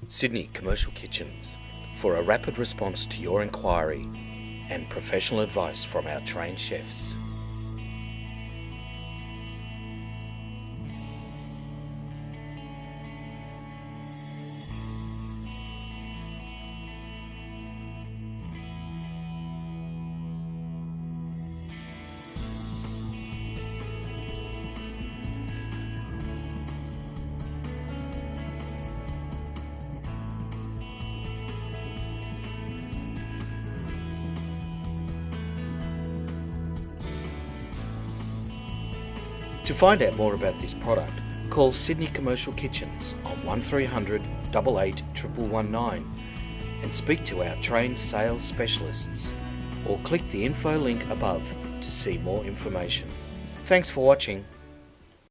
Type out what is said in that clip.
Sydney Commercial Kitchens, for a rapid response to your inquiry and professional advice from our trained chefs. To find out more about this product, call Sydney Commercial Kitchens on 1300 88 1119 and speak to our trained sales specialists, or click the info link above to see more information. Thanks for watching.